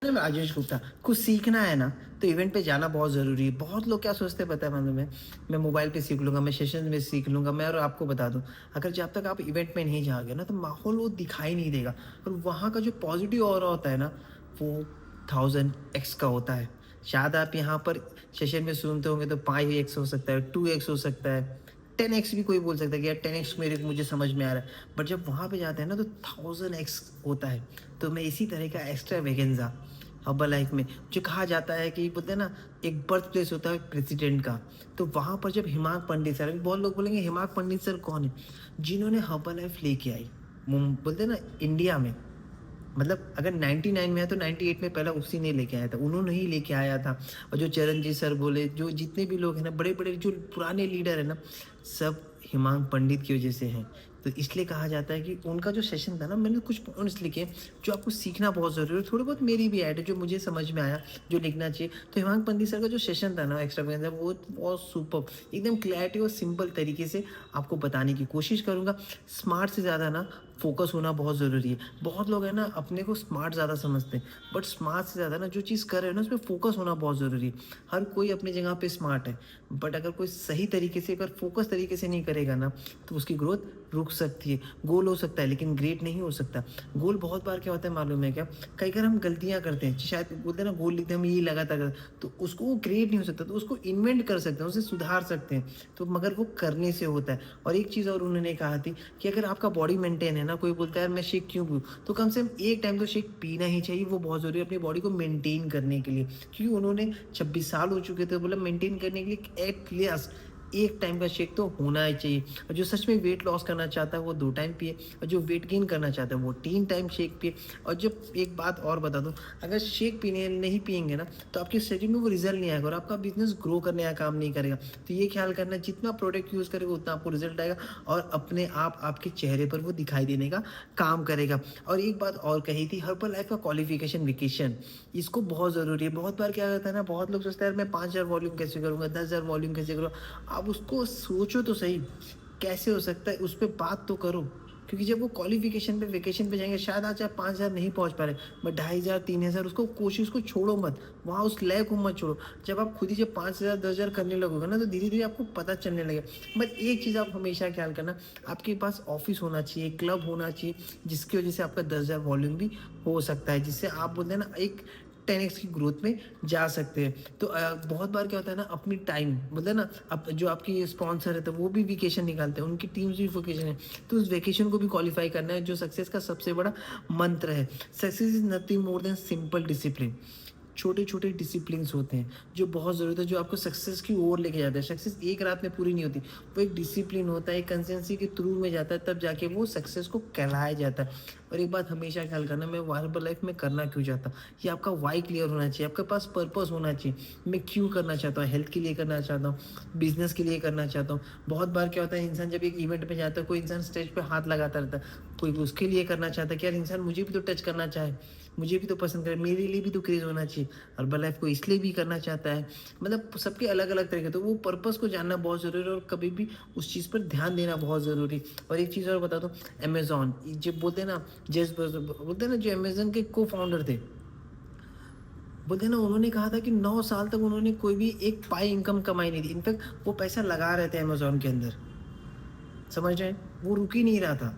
मैं राजेश गुप्ता। कुछ सीखना है ना, तो इवेंट पे जाना बहुत ज़रूरी है। बहुत लोग क्या सोचते हैं पता है मालूम है? मैं मोबाइल पे सीख लूँगा, मैं सेशन में सीख लूँगा। मैं और आपको बता दूँ, अगर जब तक आप इवेंट में नहीं जाओगे ना, तो माहौल वो दिखाई नहीं देगा और वहाँ का जो पॉज़िटिव ऑरा होता है ना, वो 1000 एक्स का होता है। शायद आप यहाँ पर सेशन में सुनते होंगे तो 5 एक्स हो सकता है, 2 एक्स हो सकता है, 10 एक्स भी कोई बोल सकता है कि यार 10 एक्स मुझे समझ में आ रहा है। बट जब वहाँ पे जाते हैं ना, तो 1000 एक्स होता है। तो मैं इसी तरह का एक्स्ट्रावेगेंजा हर्बल लाइफ में, जो कहा जाता है कि बोलते हैं ना, एक बर्थ प्लेस होता है प्रेसिडेंट का। तो वहाँ पर जब हिमांक पंडित सर, अभी बहुत लोग बोलेंगे हिमांक पंडित सर कौन है? जिन्होंने हर्बल लाइफ लेके आई बोलते हैं ना इंडिया में। मतलब अगर 99 में है तो 98 में पहला उसी ने लेके आया था, उन्होंने ही लेके आया था। और जो चरणजीत सर बोले, जो जितने भी लोग हैं ना, बड़े बड़े जो पुराने लीडर है ना, सब हिमांक पंडित की वजह से हैं। तो इसलिए कहा जाता है कि उनका जो सेशन था ना, मैंने कुछ पॉइंट्स लिखे जो आपको सीखना बहुत ज़रूरी है। थोड़ी बहुत मेरी भी ऐड है जो मुझे समझ में आया, जो लिखना चाहिए। तो हिमांक पंडित सर का जो सेशन था ना एक्स्ट्रा, वो बहुत सुपर, एकदम क्लैरिटी और सिंपल तरीके से आपको बताने की कोशिश करूँगा। स्मार्ट से ज़्यादा ना फोकस होना बहुत ज़रूरी है। बहुत लोग हैं ना अपने को स्मार्ट ज़्यादा समझते हैं, बट स्मार्ट से ज़्यादा ना जो चीज़ कर रहे हो ना उसमें फोकस होना बहुत ज़रूरी है। हर कोई अपनी जगह पे स्मार्ट है, बट अगर कोई सही तरीके से, अगर फोकस तरीके से नहीं करेगा ना, तो उसकी ग्रोथ रुक सकती है। गोल हो सकता है लेकिन ग्रेट नहीं हो सकता। गोल बहुत बार क्या होता है मालूम है क्या? कई बार हम गलतियाँ करते हैं, शायद बोलते हैं ना गोल लिखते हैं हम यही लगातार तो उसको वो ग्रेट नहीं हो सकता, तो उसको इन्वेंट कर सकते हैं, उसे सुधार सकते हैं। तो मगर वो करने से होता है। और एक चीज़ और उन्होंने कहा थी कि अगर आपका बॉडी मेंटेन है ना, कोई बोलता है यार मैं शेक क्यों पीऊँ, तो कम से कम एक टाइम तो शेक पीना ही चाहिए, वो बहुत ज़रूरी है अपनी बॉडी को मेंटेन करने के लिए। क्योंकि उन्होंने 26 साल हो चुके थे, बोला मेंटेन करने के लिए एट लीस्ट एक टाइम का शेक तो होना ही चाहिए। और जो सच में वेट लॉस करना चाहता है वो 2 टाइम पिए, और जो वेट गेन करना चाहता है वो 3 टाइम शेक पिए। और जब एक बात और बता दूँ, अगर शेक पीने नहीं पिएँगे ना, तो आपके शरीर में वो रिज़ल्ट नहीं आएगा और आपका बिज़नेस ग्रो करने का काम नहीं करेगा। तो ये ख्याल करना, जितना प्रोडक्ट यूज़ करेगा उतना आपको रिज़ल्ट आएगा और अपने आप आपके चेहरे पर वो दिखाई देने का काम करेगा। और एक बात और कही थी, हर्बल लाइफ का क्वालिफ़िकेशन वेकेशन, इसको बहुत ज़रूरी है। बहुत बार क्या होता है ना, बहुत लोग सोचते हैं यार मैं 5000 वॉल्यूम कैसे करूँगा, 10,000 वॉल्यूम कैसे करूँ? आप उसको सोचो तो सही, कैसे हो सकता है, उस पे बात तो करो। क्योंकि जब वो क्वालिफ़िकेशन पे वेकेशन पे जाएँगे, शायद आज आप 5000 नहीं पहुँच पा रहे, बट 2500 3000, उसको कोशिश को छोड़ो मत, वहाँ उस लय को मत छोड़ो। जब आप खुद ही जब 5000 10,000 करने लगोगे ना, तो धीरे-धीरे आपको पता चलने लगेगा। बट एक चीज़ आप हमेशा ख्याल करना, आपके पास ऑफ़िस होना चाहिए, क्लब होना चाहिए, जिसकी वज़ह से आपका 10,000 वॉल्यूम भी हो सकता है, जिससे आप बोलते हैं ना एक 10 एक्स की ग्रोथ में जा सकते हैं। तो बहुत बार क्या होता है ना, अपनी टाइम मतलब ना, अब जो आपकी स्पॉन्सर है तो वो भी वेकेशन निकालते हैं, उनकी टीम्स भी वेकेशन है। तो उस वेकेशन को भी क्वालिफाई करना है, जो सक्सेस का सबसे बड़ा मंत्र है। Success is nothing more than simple discipline. छोटे-छोटे डिसिप्लिन्स होते हैं, जो बहुत ज़रूरत है, जो आपको सक्सेस की ओर लेके जाता है। सक्सेस एक रात में पूरी नहीं होती, वो एक डिसिप्लिन होता है, एक कंसिस्टेंसी के थ्रू में जाता है, तब जाके वो सक्सेस को कहलाया जाता है। और एक बात हमेशा ख्याल करना, मैं हर्बल लाइफ में करना क्यों चाहता हूँ? ये आपका व्हाय क्लियर होना चाहिए, आपके पास पर्पस होना चाहिए। मैं क्यों करना चाहता हूँ? हेल्थ के लिए करना चाहता हूँ, बिज़नेस के लिए करना चाहता हूँ। बहुत बार क्या होता है, इंसान जब एक इवेंट में जाता है, कोई इंसान स्टेज पे हाथ लगाता रहता है, कोई भी उसके लिए करना चाहता है कि यार इंसान मुझे भी तो टच करना चाहे, मुझे भी तो पसंद करे, मेरे लिए भी तो क्रेज़ होना चाहिए। हर्बल लाइफ को इसलिए भी करना चाहता है, मतलब सबके अलग-अलग तरीके, तो वो पर्पस को जानना बहुत ज़रूरी है और कभी भी उस चीज़ पर ध्यान देना बहुत ज़रूरी है। और एक चीज़ और बता दूँ, अमेज़न जो बोलते हैं ना, जेफ बेज़ोस बोलते हैं ना, जो अमेज़न के को-फाउंडर थे, बोलते हैं ना, उन्होंने कहा था कि 9 साल तक उन्होंने कोई भी एक पाई इनकम कमाई नहीं थी। इनफैक्ट वो पैसा लगा रहे थे अमेज़न के अंदर, समझ रहे हैं? वो रुक ही नहीं रहा था।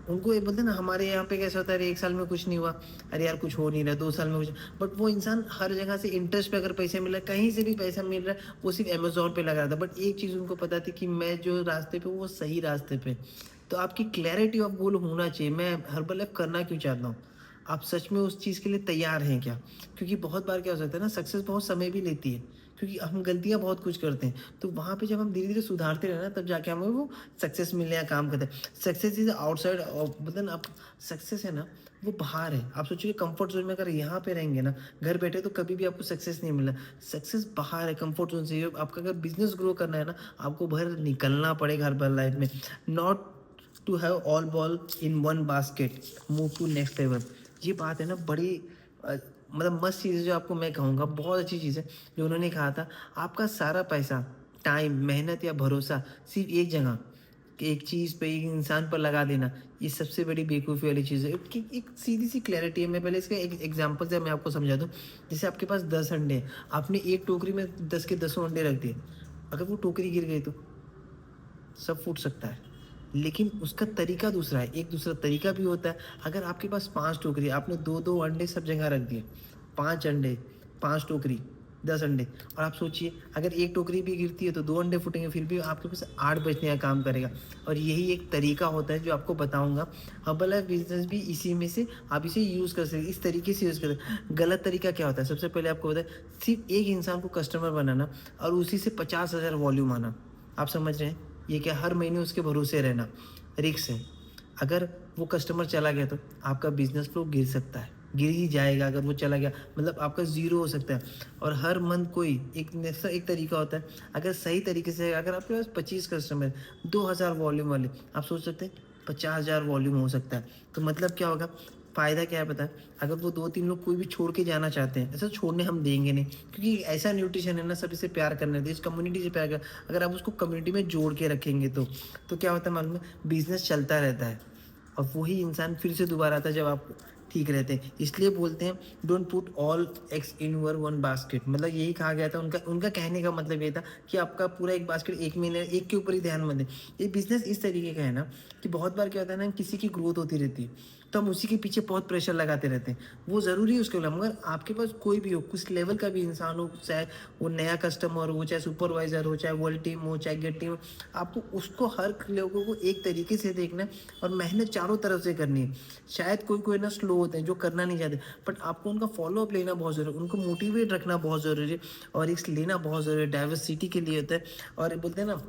उनको ये बोलते हैं ना, हमारे यहाँ पे कैसा होता है, अरे 1 साल में कुछ नहीं हुआ, अरे यार कुछ हो नहीं रहा, 2 साल में कुछ, बट वो इंसान हर जगह से इंटरेस्ट पे अगर पैसा मिल रहा है, कहीं से भी पैसा मिल रहा है, वो सिर्फ़ अमेज़न पे लगा रहा था। बट एक चीज़ उनको पता थी कि मैं जो रास्ते पे हूँ, वो सही रास्ते पे। तो आपकी क्लैरिटी ऑफ गोल होना चाहिए, मैं हर्बल लाइफ करना क्यों चाहता हूँ? आप सच में उस चीज़ के लिए तैयार हैं क्या? क्योंकि बहुत बार क्या हो जाता है ना, सक्सेस बहुत समय भी लेती है, क्योंकि हम गलतियाँ बहुत कुछ करते हैं। तो वहाँ पे जब हम धीरे-धीरे सुधारते रहे ना, तब जाके हमें वो सक्सेस मिलने का काम करता है। सक्सेस इज़ आउटसाइड ऑफ, मतलब ना, आप सक्सेस है ना, वो बाहर है। आप सोचिए कंफर्ट ज़ोन में अगर यहाँ पे रहेंगे ना, घर बैठे, तो कभी भी आपको सक्सेस नहीं मिलना। सक्सेस बाहर है, कंफर्ट ज़ोन से। आपका अगर बिज़नेस ग्रो करना है ना, आपको बाहर निकलना पड़ेगा हर्बल लाइफ में। Not to have all ball in one basket, move to next level. ये बात है ना, बड़ी मतलब मस्त चीज़ है, जो आपको मैं कहूँगा बहुत अच्छी चीज़ है, जो उन्होंने कहा था। आपका सारा पैसा, टाइम, मेहनत या भरोसा सिर्फ़ एक जगह, कि एक चीज़ पे, एक इंसान पर लगा देना, ये सबसे बड़ी बेवकूफ़ी वाली चीज़ है। कि एक सीधी-सी क्लैरिटी है, मैं पहले इसका एक एग्ज़ाम्पल से मैं आपको समझा दूँ। जैसे आपके पास 10 अंडे हैं, आपने एक टोकरी में 10 के 10 अंडे रख दिए, अगर वो टोकरी गिर गई तो सब फूट सकता है। लेकिन उसका तरीका दूसरा है, एक दूसरा तरीका भी होता है। अगर आपके पास 5 टोकरी, आपने 2-2 अंडे सब जगह रख दिए, 5 अंडे, 5 टोकरी, 10 अंडे, और आप सोचिए अगर एक टोकरी भी गिरती है तो 2 अंडे फूटेंगे, फिर भी आपके पास 8 बचने का काम करेगा। और यही एक तरीका होता है जो आपको बताऊँगा। हर्बल बिज़नेस भी इसी में से आप इसे यूज़ कर सकते हैं, इस तरीके से यूज़ करें। गलत तरीका क्या होता है? सबसे पहले आपको बताएँ, सिर्फ़ एक इंसान को कस्टमर बनाना और उसी से 50,000 वॉल्यूम आना। आप समझ रहे हैं? ये क्या, हर महीने उसके भरोसे रहना, रिस्क है। अगर वो कस्टमर चला गया तो आपका बिज़नेस फ्लो गिर सकता है, गिर ही जाएगा। अगर वो चला गया मतलब आपका ज़ीरो हो सकता है। और हर मंथ कोई एक तरीका होता है, अगर सही तरीके से अगर आपके पास 25 कस्टमर, 2000 वॉल्यूम वाले, आप सोच सकते हैं 50,000 वॉल्यूम हो सकता है। तो मतलब क्या होगा, फ़ायदा क्या है पता है? अगर वो 2-3 लोग कोई भी छोड़ के जाना चाहते हैं, ऐसा छोड़ने हम देंगे नहीं, क्योंकि ऐसा न्यूट्रिशन है ना, सभी से प्यार करने दे, इस कम्युनिटी से प्यार कर, अगर आप उसको कम्युनिटी में जोड़ के रखेंगे तो क्या होता है मालूम है? बिज़नेस चलता रहता है और वही इंसान फिर से दोबारा आता है जब आप ठीक रहते हैं। इसलिए बोलते हैं don't put all eggs in your one basket, मतलब यही कहा गया था। उनका उनका कहने का मतलब ये था कि आपका पूरा एक बास्केट एक में एक के ऊपर ही ध्यान मत दें। ये बिज़नेस इस तरीके का है ना कि बहुत बार क्या होता है ना, किसी की ग्रोथ होती रहती है तो हम उसी के पीछे बहुत प्रेशर लगाते रहते हैं। वो ज़रूरी है उसके लिए, मगर आपके पास कोई भी हो, कुछ लेवल का भी इंसान हो, चाहे वो नया कस्टमर हो, चाहे सुपरवाइज़र हो, चाहे वर्ल्ड टीम हो, चाहे गेट टीम हो, आपको उसको हर लोगों को एक तरीके से देखना है और मेहनत चारों तरफ से करनी है। शायद कोई ना स्लो होते हैं जो करना नहीं चाहते, बट आपको उनका फॉलो-अप लेना बहुत ज़रूरी है, उनको मोटिवेट रखना बहुत ज़रूरी है और रिस्क लेना बहुत ज़रूरी है। डाइवर्सिटी के लिए होता है और बोलते हैं ना,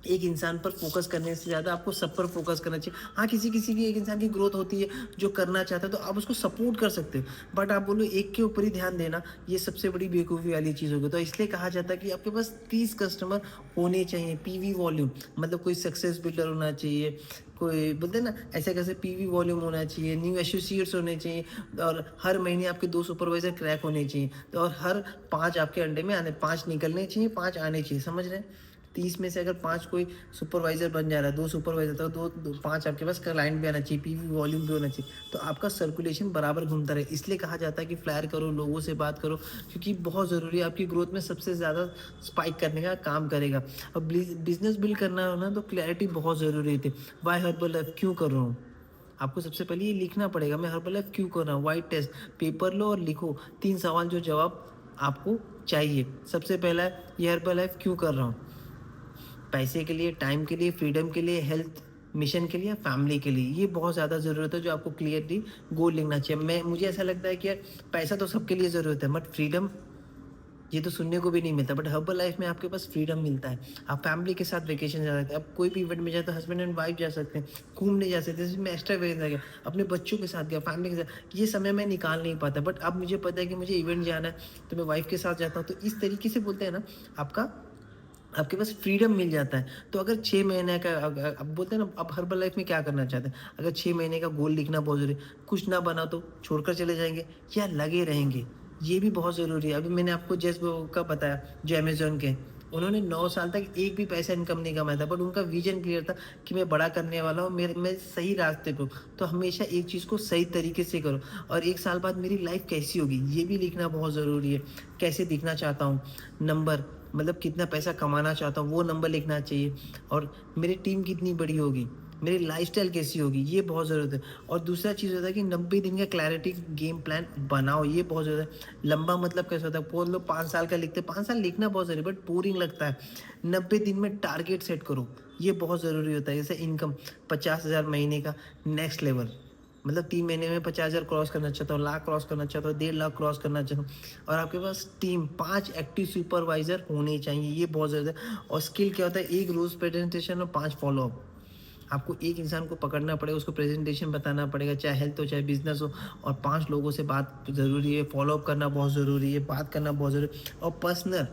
एक इंसान पर फोकस करने से ज़्यादा आपको सब पर फोकस करना चाहिए। हाँ, किसी-किसी की, एक इंसान की ग्रोथ होती है जो करना चाहता है तो आप उसको सपोर्ट कर सकते हो। बट आप बोलो एक के ऊपर ही ध्यान देना, ये सबसे बड़ी बेवकूफ़ी वाली चीज़ होगी। तो इसलिए कहा जाता है कि आपके पास 30 कस्टमर होने चाहिए, पीवी वॉल्यूम, मतलब कोई सक्सेस बिल्डर होना चाहिए, कोई बोलते हैं ना ऐसे कैसे पीवी वॉल्यूम होना चाहिए, न्यू एसोसिएट्स होने चाहिए और हर महीने आपके 2 सुपरवाइज़र क्रैक होने चाहिए। तो और हर 5 आपके अंडे में आने, 5 निकलने चाहिए, 5 आने चाहिए, समझ रहे हैं? 30 में से अगर 5 कोई सुपरवाइज़र बन जा रहा है, 2 सुपरवाइज़र, तो 5 आपके पास क्लाइंट भी आना चाहिए, पीवी वॉल्यूम भी होना चाहिए। तो आपका सर्कुलेशन बराबर घूमता रहे। इसलिए कहा जाता है कि फ्लायर करो, लोगों से बात करो, क्योंकि बहुत ज़रूरी है, आपकी ग्रोथ में सबसे ज़्यादा स्पाइक करने का काम करेगा। अब बिज़नेस बिल्ड करना हो ना तो क्लैरिटी बहुत ज़रूरी होती है। व्हाई हर्बल लाइफ क्यों कर रहा हूँ? आपको सबसे पहले ये लिखना पड़ेगा, मैं हर्बल लाइफ क्यों कर रहा हूँ? व्हाई टेस्ट, पेपर लो और लिखो 3 सवाल जो जवाब आपको चाहिए। सबसे पहला है, ये हर्बल लाइफ क्यों कर रहा हूँ? पैसे के लिए, टाइम के लिए, फ्रीडम के लिए, हेल्थ मिशन के लिए, फैमिली के लिए, ये बहुत ज़्यादा ज़रूरत है जो आपको क्लियरली गोल लिखना चाहिए। मुझे ऐसा लगता है कि यार पैसा तो सबके लिए ज़रूरत है, बट फ्रीडम ये तो सुनने को भी नहीं मिलता, बट हर्बल लाइफ में आपके पास फ्रीडम मिलता है। आप फैमिली के साथ वेकेशन जा सकते हैं, आप कोई भी इवेंट में जाए तो हस्बैंड एंड वाइफ जा सकते हैं, घूमने जा सकते हैं। जैसे मैं एक्स्ट्रा वेकेशन गया, अपने बच्चों के साथ गया, फैमिली के साथ, ये समय मैं निकाल नहीं पाता, बट अब मुझे पता है कि मुझे इवेंट जाना है तो मैं वाइफ के साथ जाता हूँ। तो इस तरीके से बोलते हैं ना, आपका आपके पास फ्रीडम मिल जाता है। तो अगर 6 महीने का अब बोलते हैं ना, आप हर्बल लाइफ में क्या करना चाहते हैं? अगर 6 महीने का गोल लिखना बहुत ज़रूरी है, कुछ ना बना तो छोड़कर चले जाएँगे या लगे रहेंगे, ये भी बहुत ज़रूरी है। अभी मैंने आपको जेफ वो का बताया जो अमेज़न के हैं, उन्होंने 9 साल तक एक भी पैसा इनकम नहीं कमाया था, बट उनका विज़न क्लियर था कि मैं बड़ा करने वाला हूँ, मैं सही रास्ते पे हूँ। तो हमेशा एक चीज़ को सही तरीके से करो और 1 साल बाद मेरी लाइफ़ कैसी होगी, ये भी लिखना बहुत ज़रूरी है। कैसे दिखना चाहता हूँ, नंबर, मतलब कितना पैसा कमाना चाहता हूँ वो नंबर लिखना चाहिए और मेरी टीम कितनी बड़ी होगी, मेरी लाइफ़स्टाइल कैसी होगी, ये बहुत ज़रूरत है। और दूसरा चीज़ होता है कि 90 दिन का क्लैरिटी गेम प्लान बनाओ, ये बहुत ज़रूरत है। लंबा मतलब कैसा होता है, बहुत लोग 5 साल का लिखते हैं, 5 साल लिखना बहुत ज़रूरी है बट बोरिंग लगता है। 90 दिन में टारगेट सेट करो, ये बहुत ज़रूरी होता है। जैसे इनकम 50,000 महीने का नेक्स्ट लेवल, मतलब 3 महीने में 50,000 क्रॉस करना चाहता हूँ, लाख क्रॉस करना चाहता हूँ, 1.5 लाख क्रॉस करना चाहता हूँ और आपके पास टीम 5 एक्टिव सुपरवाइज़र होने चाहिए, ये बहुत ज़रूरत है। और स्किल क्या होता है, 1 रोज़ प्रेजेंटेशन और 5 फॉलोअप। आपको एक इंसान को पकड़ना पड़ेगा, उसको प्रेजेंटेशन बताना पड़ेगा, चाहे हेल्थ हो, चाहे बिज़नेस हो, और 5 लोगों से बात ज़रूरी है, फॉलोअप करना बहुत ज़रूरी है, बात करना बहुत ज़रूरी है। और पर्सनल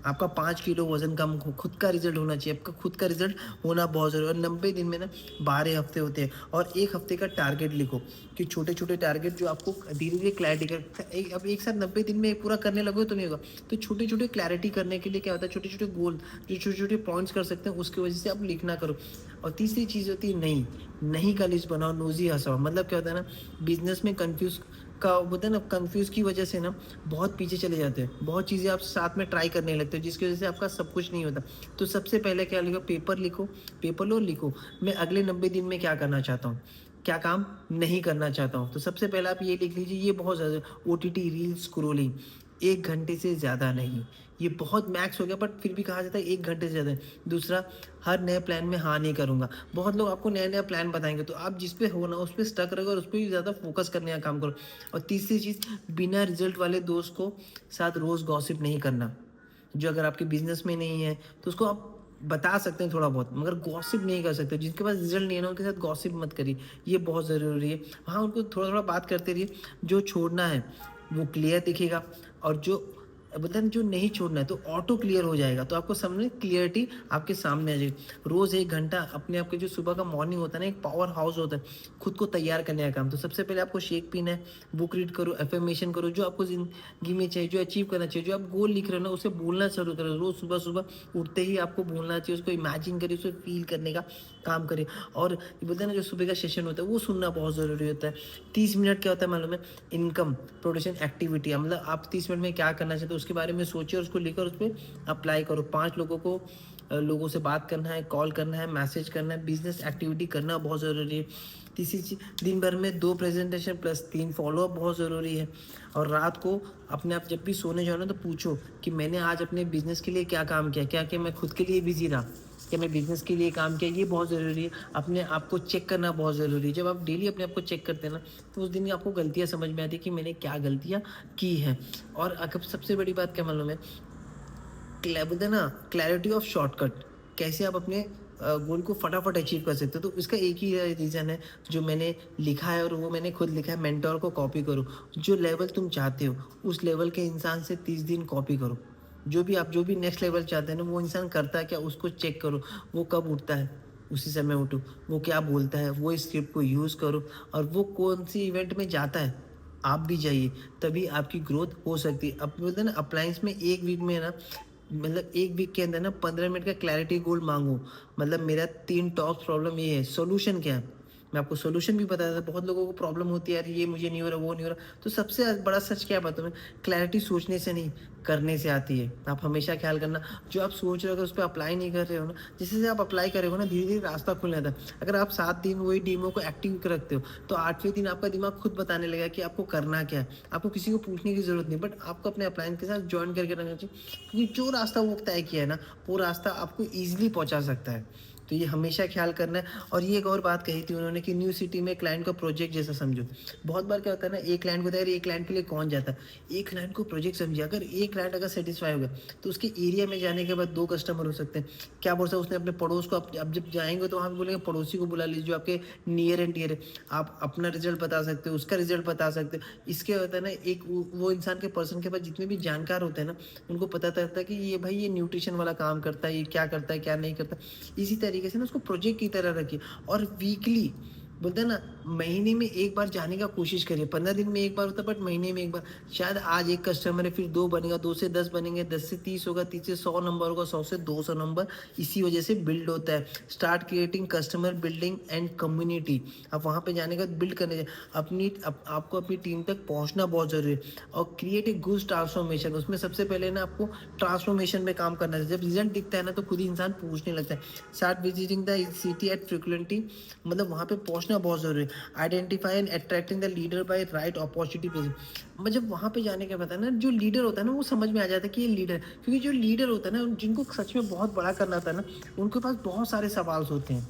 आपका 5 किलो वज़न कम हो, खुद का रिज़ल्ट होना चाहिए, आपका खुद का रिज़ल्ट होना बहुत ज़रूरी है। और 90 दिन में ना 12 हफ़्ते होते हैं और 1 हफ़्ते का टारगेट लिखो कि छोटे-छोटे टारगेट जो आपको धीरे-धीरे क्लैरिटी कर एक अब एक साथ 90 दिन में पूरा करने लगोगे तो नहीं होगा। तो छोटे-छोटे क्लैरिटी करने के लिए क्या होता है, छोटे-छोटे गोल जो छोटे-छोटे पॉइंट्स कर सकते हैं उसकी वजह से आप लिखना करो। और तीसरी चीज़ होती है नहीं, नहीं का लिस्ट बनाओ, नोज़ी हँसाओ। मतलब क्या होता है ना, बिज़नेस में कन्फ्यूज़ का होता है ना, कन्फ्यूज़ की वजह से ना बहुत पीछे चले जाते हैं। बहुत चीज़ें आप साथ में ट्राई करने लगते हो जिसकी वजह से आपका सब कुछ नहीं होता। तो सबसे पहले क्या लिखो, पेपर लो, लिखो मैं अगले 90 दिन में क्या करना चाहता हूँ, क्या काम नहीं करना चाहता हूँ। तो सबसे पहले आप ये लिख लीजिए, ये बहुत ज़्यादा ओटीटी, रील्स स्क्रॉलिंग 1 घंटे से ज़्यादा नहीं। ये बहुत मैक्स हो गया बट फिर भी कहा जाता है 1 घंटे से ज़्यादा है। दूसरा, हर नए प्लान में हाँ नहीं करूँगा। बहुत लोग आपको नया-नया प्लान बताएँगे तो आप जिस पे हो ना उस पे स्टक रहो और उस पे ही ज़्यादा फ़ोकस करने का काम करो। और तीसरी चीज़, बिना रिज़ल्ट वाले दोस्त को साथ रोज़ गॉसिप नहीं करना। जो अगर आपके बिज़नेस में नहीं है तो उसको आप बता सकते हैं थोड़ा बहुत, मगर गॉसिप नहीं कर सकते। जिनके पास रिज़ल्ट नहीं है ना उनके साथ गॉसिप मत करिए, ये बहुत ज़रूरी है। हाँ, उनको थोड़ा-थोड़ा बात करते रहिए, जो छोड़ना है वो क्लियर दिखेगा और जो बोलते हैं ना जो नहीं छोड़ना है तो ऑटो क्लियर हो जाएगा। तो आपको समझ में क्लियरिटी आपके सामने आ जाएगी। रोज़ 1 घंटा अपने आप के जो सुबह का मॉर्निंग होता है ना, एक पावर हाउस होता है, खुद को तैयार करने का काम। तो सबसे पहले आपको शेक पीना है, बुक रीड करो, अफ़र्मेशन करो, जो आपको ज़िंदगी में चाहिए, जो अचीव करना चाहिए, जो आप गोल लिख रहे हो ना उसे बोलना शुरू करो। रोज़ सुबह-सुबह उठते ही आपको बोलना चाहिए, उसको इमेजिन करिए, उसे फ़ील करने का काम करिए। और ये बोलते हैं ना जो सुबह का सेशन होता है वो सुनना बहुत ज़रूरी होता है। 30 मिनट क्या होता है मालूम है? इनकम प्रोडक्शन एक्टिविटी, मतलब आप 30 मिनट में क्या करना चाहते हो उसके बारे में सोचिए और उसको लिखकर उस पे अप्लाई करो। 5 लोगों को लोगों से बात करना है, कॉल करना है, मैसेज करना है, बिज़नेस एक्टिविटी करना बहुत ज़रूरी है। तीसरी चीज़, दिन भर में 2 प्रेज़ेंटेशन प्लस 3 फ़ॉलो-अप बहुत ज़रूरी है। और रात को अपने आप जब भी सोने जाओ ना तो पूछो कि मैंने आज अपने बिज़नेस के लिए क्या काम किया? क्या-क्या मैं खुद के लिए बिज़ी रहा? क्या मैं बिज़नेस के लिए काम किया? ये बहुत ज़रूरी है। अपने आप को चेक करना बहुत ज़रूरी है। जब आप डेली अपने आप को चेक करते हैं ना, तो उस दिन की आपको गलतियाँ समझ में आती है कि मैंने क्या गलतियाँ की हैं। और अगर सबसे बड़ी बात क्या मालूम है? बोलते हैं ना, क्लैरिटी ऑफ शॉर्टकट, कैसे आप अपने गोल को फटाफट अचीव कर सकते हो। तो इसका एक ही रीज़न है जो मैंने लिखा है और वो मैंने खुद लिखा है, मेंटोर को कॉपी करो। जो लेवल तुम चाहते हो उस लेवल के इंसान से 30 दिन कॉपी करो। जो भी नेक्स्ट लेवल चाहते हैं ना वो इंसान करता है क्या उसको चेक करो। वो कब उठता है उसी समय उठो। वो क्या बोलता है वो स्क्रिप्ट को यूज़ करो। और वो कौन सी इवेंट में जाता है आप भी जाइए, तभी आपकी ग्रोथ हो सकती है। अब बोलते हैं ना अप्लायंस में 1 वीक में ना, मतलब 1 वीक के अंदर ना 15 मिनट का क्लैरिटी गोल्ड माँगो। मतलब मेरा 3 टॉप प्रॉब्लम ये है, सॉल्यूशन क्या है? मैं आपको सॉल्यूशन भी बताया था। बहुत लोगों को प्रॉब्लम होती है, यार ये मुझे नहीं हो रहा, वो नहीं हो रहा। तो सबसे बड़ा सच क्या बताऊँ मैं, क्लैरिटी सोचने से नहीं, करने से आती है। आप हमेशा ख़्याल करना, जो आप सोच रहे हो अगर उस पे अप्लाई नहीं कर रहे हो ना, जैसे-जैसे आप अप्लाई करोगे ना धीरे-धीरे रास्ता खुलने लगता है। अगर आप 7 दिन वही डेमो को एक्टिव रखते हो, तो 8वें दिन आपका दिमाग खुद बताने लगेगा कि आपको करना क्या है। आपको किसी को पूछने की ज़रूरत नहीं, बट आपको अपने अप्लायंस के साथ जॉइन करके रखना चाहिए। क्योंकि जो रास्ता वो तय किया है ना, वो रास्ता आपको ईज़िली पहुँचा सकता है। तो ये हमेशा ख़्याल करना है। और ये एक और बात कही थी उन्होंने कि न्यू सिटी में क्लाइंट को प्रोजेक्ट जैसा समझो। बहुत बार क्या होता है ना, एक क्लाइंट को होता है, अरे एक क्लाइंट के लिए कौन जाता है? एक क्लाइंट को प्रोजेक्ट समझिए। अगर एक क्लाइंट अगर सैटिस्फाई हो गया, तो उसके एरिया में जाने के बाद 2 कस्टमर हो सकते हैं। क्या बोल सकता है उसने अपने पड़ोस को, अब जब जाएँगे तो वहाँ पे बोलेंगे पड़ोसी को बुला लीजिए जो आपके नियर एंड डियर है। आप अपना रिज़ल्ट बता सकते हो, उसका रिज़ल्ट बता सकते हो। इसके होता है ना, एक वो इंसान के पर्सन के पास जितने भी जानकार होते हैं ना, उनको पता रहता है कि ये भाई ये न्यूट्रिशन वाला काम करता है, ये क्या करता है, क्या नहीं करता। इसी तरीके से ना उसको प्रोजेक्ट की तरह रखिए। और वीकली बोलते हैं ना, महीने में 1 बार जाने का कोशिश करिए। 15 दिन में 1 बार होता है बट महीने में 1 बार। शायद आज 1 कस्टमर है, फिर 2 बनेगा, 2 से 10 बनेंगे, 10 से 30 होगा, 30 से 100 नंबर होगा, 100 से 200 नंबर। इसी वजह से बिल्ड होता है। Start creating customer building and community. आप वहाँ पे जाने के बाद बिल्ड करने आपको अपनी टीम तक पहुँचना बहुत ज़रूरी है। और क्रिएट ए गुड ट्रांसफॉर्मेशन, उसमें सबसे पहले ना आपको ट्रांसफॉर्मेशन में काम करना है। जब रिजल्ट दिखता है ना तो खुद ही इंसान पूछने लगता है। Start visiting the city at frequently, मतलब वहाँ पे पहुँचना बहुत ज़रूरी है। Identify and attracting the leader by right opportunity present. मतलब जब वहाँ पे जाने के बाद है ना, जो लीडर होता है ना वो समझ में आ जाता है कि ये लीडर है। क्योंकि जो लीडर होता है ना, जिनको सच में बहुत बड़ा करना होता है ना, उनके पास बहुत सारे सवाल होते हैं।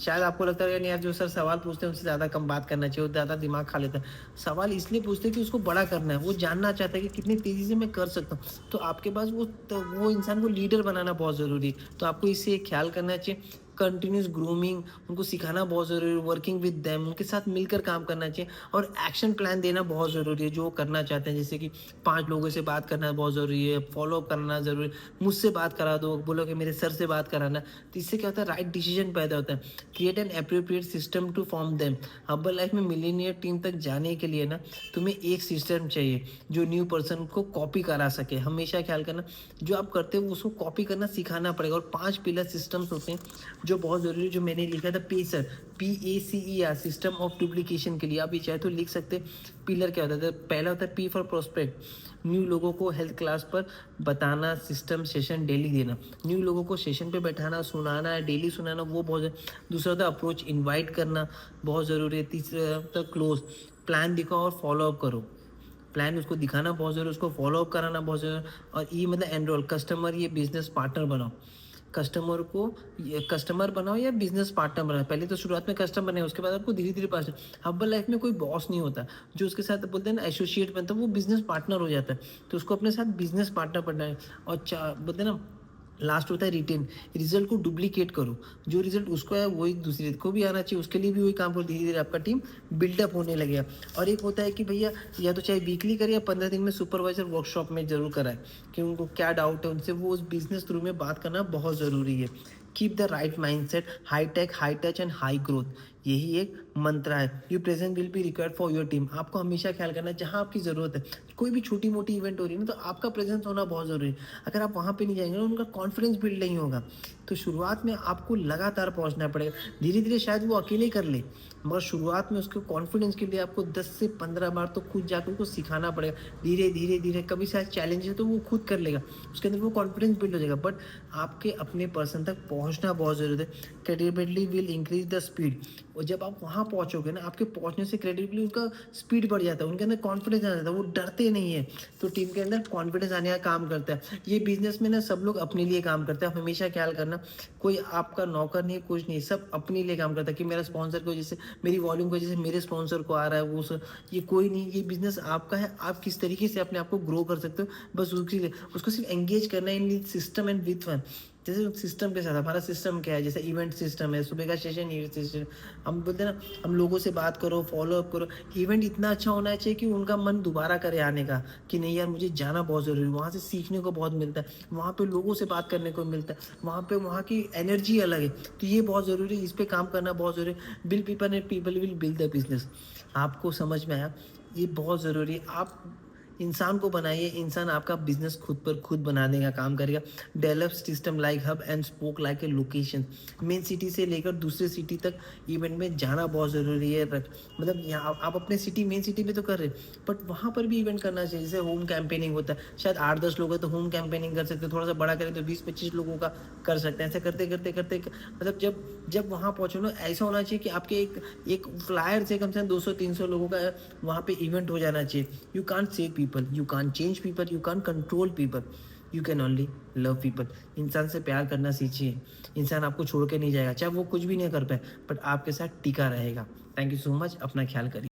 शायद आपको लगता है नहीं यार, जो सर सवाल पूछते हैं उनसे ज़्यादा कम बात करना चाहिए, वो ज़्यादा दिमाग खा लेता है। सवाल इसलिए पूछते हैं कि उसको बड़ा करना है, वो जानना चाहता है कि कितनी तेज़ी से मैं कर सकता हूँ। तो आपके पास वो इंसान को लीडर बनाना बहुत ज़रूरी है। तो आपको इससे ख्याल करना चाहिए। कंटिन्यूस ग्रूमिंग, उनको सिखाना बहुत ज़रूरी है, वर्किंग विद देम, उनके साथ मिलकर काम करना चाहिए और एक्शन प्लान देना बहुत ज़रूरी है, जो वो करना चाहते हैं। जैसे कि 5 लोगों से बात करना बहुत ज़रूरी है, फॉलो अप करना ज़रूरी है, मुझसे बात करा दो, बोलो कि मेरे सर से बात कराना। तो इससे क्या होता है, राइट डिसीजन पैदा होता है। Create an appropriate system to form them. Herbalife में मिलीनियर टीम तक जाने के लिए ना तुम्हें एक सिस्टम चाहिए जो न्यू पर्सन को कॉपी करा सके। हमेशा ख्याल करना, जो आप करते हो उसको कॉपी करना सिखाना पड़ेगा। और 5 पिलर सिस्टम्स होते हैं जो बहुत ज़रूरी है, जो मैंने लिखा था pacer, PACER, system of duplication के लिए। आप ये चाहे तो लिख सकते। पिलर क्या होता है, पहला होता है P फॉर प्रोस्पेक्ट, न्यू लोगों को हेल्थ क्लास पर बताना, सिस्टम सेशन डेली देना। न्यू लोगों को सेशन पे बैठाना, सुनाना, डेली सुनाना, वो बहुत। दूसरा होता है अप्रोच, इनवाइट करना, बहुत ज़रूरी है। तीसरा होता है क्लोज, प्लान दिखाओ और फॉलो अप करो। प्लान उसको दिखाना बहुत ज़रूरी है, उसको फॉलो अप कराना बहुत ज़रूरी है। और ई मतलब एनरोल, कस्टमर ये बिजनेस पार्टनर बनाओ। कस्टमर को ये कस्टमर बनाओ या बिजनेस पार्टनर बनाओ। पहले तो शुरुआत में कस्टमर बने, उसके बाद आपको धीरे धीरे पास। हब्बल लाइफ में कोई बॉस नहीं होता, जो उसके साथ बोलते हैं ना एसोसिएट बनता है, वो बिजनेस पार्टनर हो जाता है। तो उसको अपने साथ बिजनेस पार्टनर बनना है। और बोलते हैं ना, लास्ट होता है रिटेन, रिजल्ट को डुप्लीकेट करो। जो रिजल्ट उसको है वही दूसरे को भी आना चाहिए, उसके लिए भी वही काम करो। धीरे धीरे आपका टीम बिल्डअप होने लगेगा। और एक होता है कि भैया या तो चाहे वीकली करे या 15 दिन में सुपरवाइजर वर्कशॉप में जरूर कराए, कि उनको क्या डाउट है उनसे वो उस बिजनेस थ्रू में बात करना बहुत ज़रूरी है। Keep the right mindset, high tech, high touch and high growth, यही एक मंत्र है। You present will be required for your team. आपको हमेशा ख्याल करना है जहाँ आपकी ज़रूरत है। कोई भी छोटी मोटी इवेंट हो रही है ना, तो आपका प्रेजेंस होना बहुत ज़रूरी है। अगर आप वहाँ पे नहीं जाएंगे ना, उनका कॉन्फिडेंस बिल्ड नहीं होगा। तो शुरुआत में आपको लगातार पहुँचना पड़ेगा। धीरे धीरे शायद वो अकेले कर ले, मगर शुरुआत में उसके कॉन्फिडेंस के लिए आपको 10 से 15 बार तो खुद जाकर उसको सिखाना पड़ेगा। धीरे धीरे धीरे कभी शायद चैलेंज है तो वो खुद कर लेगा, उसके अंदर वो कॉन्फिडेंस बिल्ड हो जाएगा। बट आपके अपने पर्सन तक पहुंचना बहुत ज़रूरी है। Credibility will increase the speed. और जब आप वहाँ पहुँचोगे ना, आपके पहुँचने से क्रेडिबिलिटी उनका स्पीड बढ़ जाता है, उनके अंदर कॉन्फिडेंस आ जाता है, वो डरते नहीं है। तो टीम के अंदर कॉन्फिडेंस आने का काम करता है। ये बिजनेस में ना सब लोग अपने लिए काम करते हैं। आप हमेशा ख्याल करना, कोई आपका नौकर नहीं, कुछ नहीं, सब अपने लिए काम करता है। कि मेरा स्पॉन्सर को जैसे मेरी वॉल्यूम को जैसे मेरे स्पॉन्सर को आ रहा है वो ये कोई नहीं, ये बिजनेस आपका है। आप किस तरीके से अपने आप को ग्रो कर सकते हो, बस उसके लिए उसको सिर्फ एंगेज करना है इन सिस्टम एंड विथ वन। जैसे सिस्टम के साथ हमारा सिस्टम क्या है, जैसे इवेंट सिस्टम है, सुबह का सेशन इवेंट सिस्टम। हम बोलते हैं ना, हम लोगों से बात करो, फॉलो अप करो। इवेंट इतना अच्छा होना चाहिए कि उनका मन दोबारा करे आने का, कि नहीं यार मुझे जाना बहुत ज़रूरी है। वहाँ से सीखने को बहुत मिलता है, वहाँ पे लोगों से बात करने को मिलता है, वहाँ पे वहाँ की एनर्जी अलग है। तो ये बहुत ज़रूरी है, इस पर काम करना बहुत ज़रूरी है। Build people and people will build the business. आपको समझ में आया, ये बहुत ज़रूरी है। आप इंसान को बनाइए, इंसान आपका बिजनेस खुद पर खुद बनाने का काम करेगा। Develop system like hub and spoke like a location. Main city से लेकर दूसरे सिटी तक इवेंट में जाना बहुत ज़रूरी है। मतलब यहाँ आप अपने सिटी मेन सिटी में तो कर रहे, बट वहाँ पर भी इवेंट करना चाहिए। जैसे होम कैंपेनिंग होता है, शायद 8-10 लोग हैं तो होम कैंपेनिंग कर सकते हैं। थोड़ा सा बड़ा करें तो 20-25 लोगों का कर सकते हैं। ऐसे करते करते करते मतलब जब वहाँ पहुँचो ना, ऐसा होना चाहिए कि आपके एक फ्लायर से कम से कम 200-300 लोगों का वहाँ पे इवेंट हो जाना चाहिए। You can't save people, you can't change people, you can't control people, you can only love people. इंसान से प्यार करना सीखिए। इंसान आपको छोड़ के नहीं जाएगा, चाहे वो कुछ भी नहीं कर पाए, बट आपके साथ टिका रहेगा। Thank you so much. अपना ख्याल करिए।